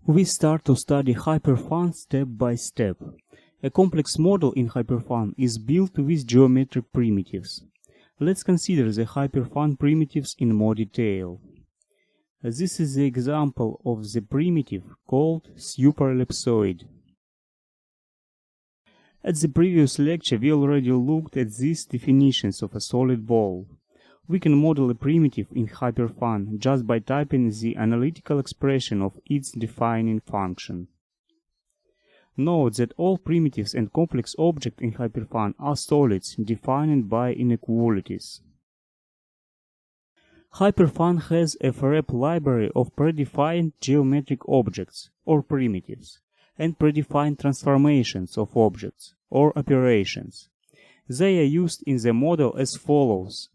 We start to study HyperFun step by step. A complex model in HyperFun is built with geometric primitives. Let's consider the HyperFun primitives in more detail. This is the example of the primitive called Superellipsoid. At the previous lecture we already looked at these definitions of a solid ball. We can model a primitive in HyperFun just by typing the analytical expression of its defining function. Note that all primitives and complex objects in HyperFun are solids defined by inequalities. HyperFun has a FRep library of predefined geometric objects, or primitives, and predefined transformations of objects, or operations. They are used in the model as follows.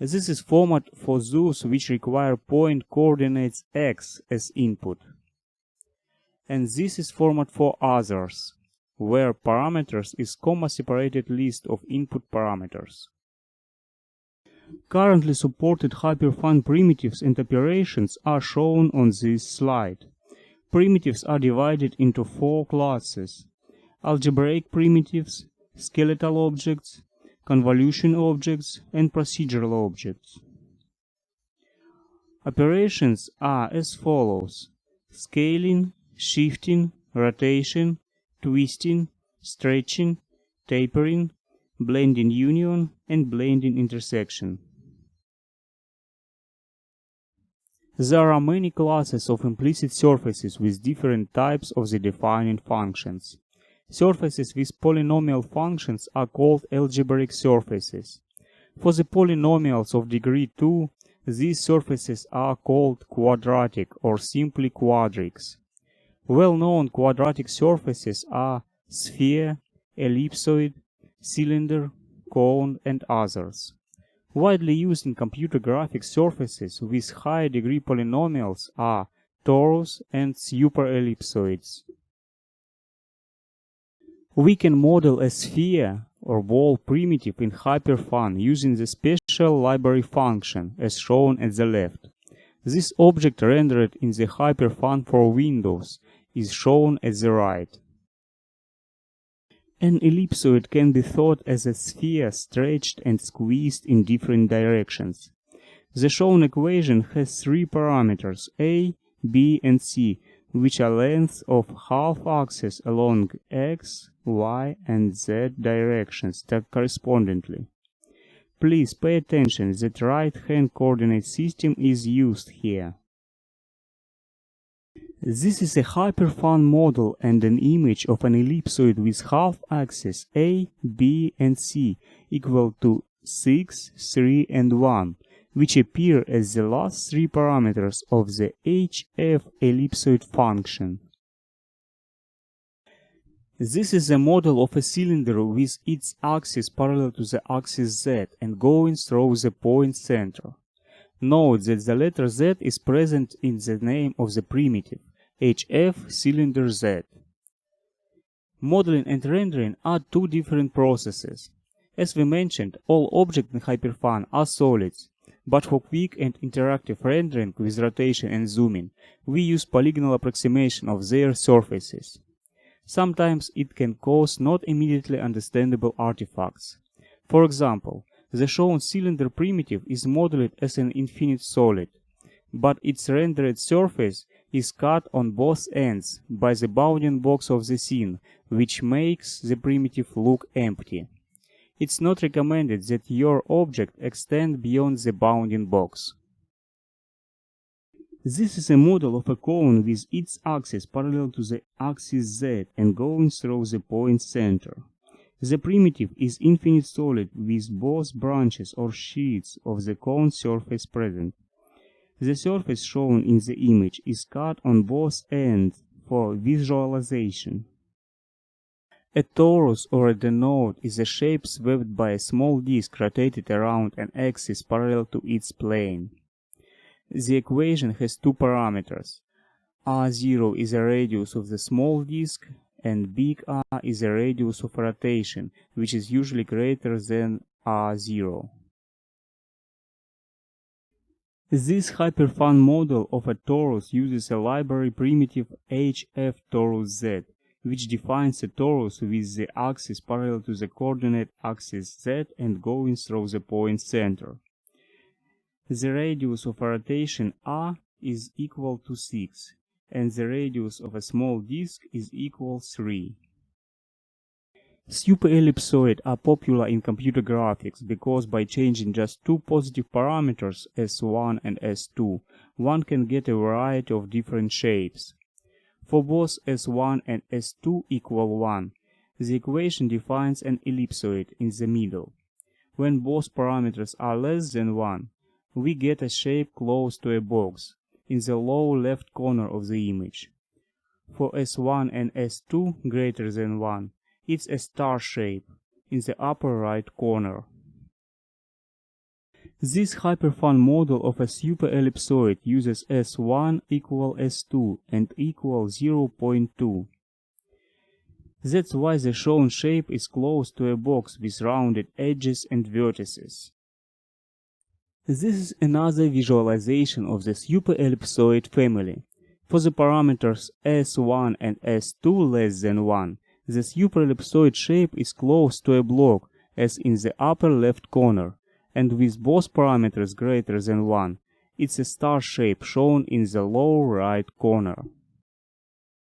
This is format for those which require point coordinates x as input. And this is format for others, where parameters is comma-separated list of input parameters. Currently supported HyperFun primitives and operations are shown on this slide. Primitives are divided into 4 classes: algebraic primitives, skeletal objects, convolution objects, and procedural objects. Operations are as follows: scaling, shifting, rotation, twisting, stretching, tapering, blending union, and blending intersection. There are many classes of implicit surfaces with different types of the defining functions. Surfaces with polynomial functions are called algebraic surfaces. For the polynomials of degree 2, these surfaces are called quadratic or simply quadrics. Well-known quadratic surfaces are sphere, ellipsoid, cylinder, cone, and others. Widely used in computer graphics surfaces with higher degree polynomials are torus and superellipsoids. We can model a sphere or ball primitive in HyperFun using the special library function as shown at the left. This object rendered in the HyperFun for Windows is shown at the right. An ellipsoid can be thought as a sphere stretched and squeezed in different directions. The shown equation has 3 parameters a, b, and c, which are lengths of half-axes along x, y, and z directions correspondingly. Please pay attention that right-hand coordinate system is used here. This is a HyperFun model and an image of an ellipsoid with half-axes a, b, and c equal to 6, 3, and 1, which appear as the last 3 parameters of the HF ellipsoid function. This is a model of a cylinder with its axis parallel to the axis Z and going through the point center. Note that the letter Z is present in the name of the primitive, HF cylinder Z. Modeling and rendering are 2 different processes. As we mentioned, all objects in HyperFun are solids, but for quick and interactive rendering with rotation and zooming, we use polygonal approximation of their surfaces. Sometimes it can cause not immediately understandable artifacts. For example, the shown cylinder primitive is modeled as an infinite solid, but its rendered surface is cut on both ends by the bounding box of the scene, which makes the primitive look empty. It's not recommended that your object extend beyond the bounding box. This is a model of a cone with its axis parallel to the axis Z and going through the point center. The primitive is infinite solid with both branches or sheets of the cone surface present. The surface shown in the image is cut on both ends for visualization. A torus or a donut is a shape swept by a small disk rotated around an axis parallel to its plane. The equation has 2 parameters. R0 is a radius of the small disk, and big R is a radius of rotation, which is usually greater than R0. This HyperFun model of a torus uses a library primitive HF torus Z, which defines a torus with the axis parallel to the coordinate axis Z and going through the point center. The radius of a rotation R is equal to 6, and the radius of a small disk is equal 3. Superellipsoids are popular in computer graphics because by changing just two positive parameters S1 and S2, one can get a variety of different shapes. For both S1 and S2 equal 1, the equation defines an ellipsoid in the middle. When both parameters are less than 1, we get a shape close to a box in the lower left corner of the image. For S1 and S2 greater than 1, it's a star shape in the upper right corner. This HyperFun model of a superellipsoid uses S1 equal S2 and equal 0.2. That's why the shown shape is close to a box with rounded edges and vertices. This is another visualization of the superellipsoid family. For the parameters S1 and S2 less than 1, the superellipsoid shape is close to a block as in the upper left corner, and with both parameters greater than 1, it's a star shape shown in the lower right corner.